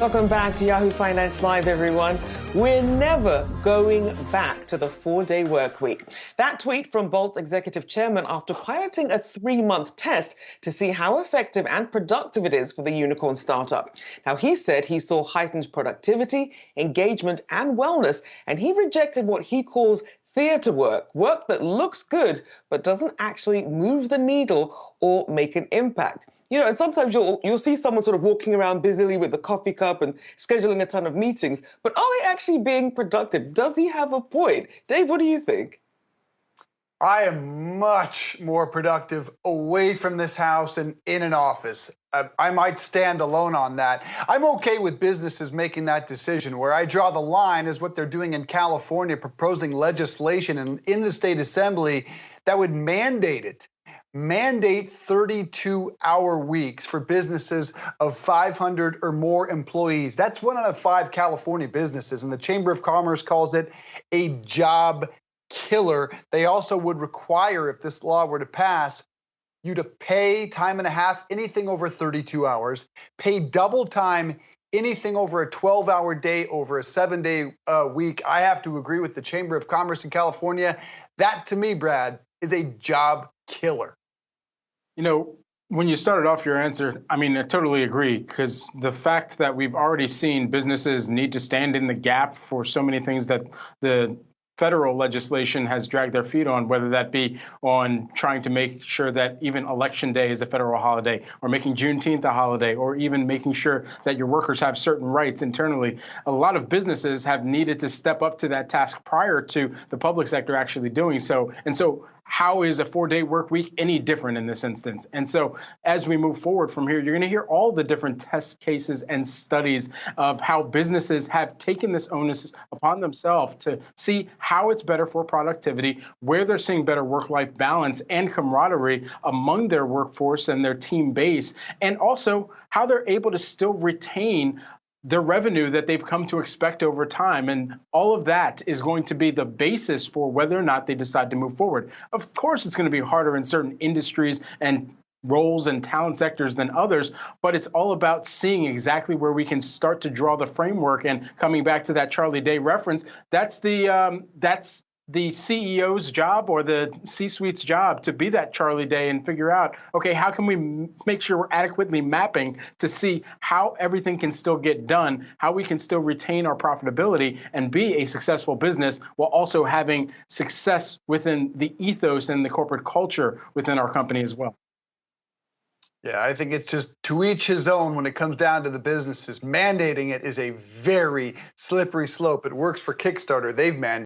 Welcome back to Yahoo Finance Live, everyone. We're never going back to the 4-day work week. That tweet from Bolt's executive chairman after piloting a 3-month test to see how effective and productive it is for the unicorn startup. Now, he said he saw heightened productivity, engagement, and wellness, and he rejected what he calls theatre work that looks good but doesn't actually move the needle or make an impact. You know, and sometimes you'll see someone sort of walking around busily with a coffee cup and scheduling a ton of meetings, but are they actually being productive? Does he have a point? Dave, what do you think? I am much more productive away from this house and in an office. I might stand alone on that. I'm okay with businesses making that decision. Where I draw the line is what they're doing in California, proposing legislation in the state assembly that would mandate 32-hour weeks for businesses of 500 or more employees. That's 1 out of 5 California businesses, and the Chamber of Commerce calls it a job killer. They also would require, if this law were to pass, you to pay time and a half, anything over 32 hours, pay double time, anything over a 12-hour day, over a 7-day week. I have to agree with the Chamber of Commerce in California. That, to me, Brad, is a job killer. You know, when you started off your answer, I totally agree, because the fact that we've already seen businesses need to stand in the gap for so many things that the federal legislation has dragged their feet on, whether that be on trying to make sure that even Election Day is a federal holiday, or making Juneteenth a holiday, or even making sure that your workers have certain rights internally. A lot of businesses have needed to step up to that task prior to the public sector actually doing so. And so how is a 4-day work week any different in this instance? And so as we move forward from here, you're going to hear all the different test cases and studies of how businesses have taken this onus upon themselves to see how it's better for productivity, where they're seeing better work-life balance and camaraderie among their workforce and their team base, and also how they're able to still retain the revenue that they've come to expect over time. And all of that is going to be the basis for whether or not they decide to move forward. Of course, it's going to be harder in certain industries and roles and talent sectors than others, but it's all about seeing exactly where we can start to draw the framework. And coming back to that Charlie Day reference, that's the CEO's job, or the C-suite's job, to be that Charlie Day and figure out, okay, how can we make sure we're adequately mapping to see how everything can still get done, how we can still retain our profitability and be a successful business while also having success within the ethos and the corporate culture within our company as well. Yeah, I think it's just to each his own when it comes down to the businesses. Mandating it is a very slippery slope. It works for Kickstarter. They've mandated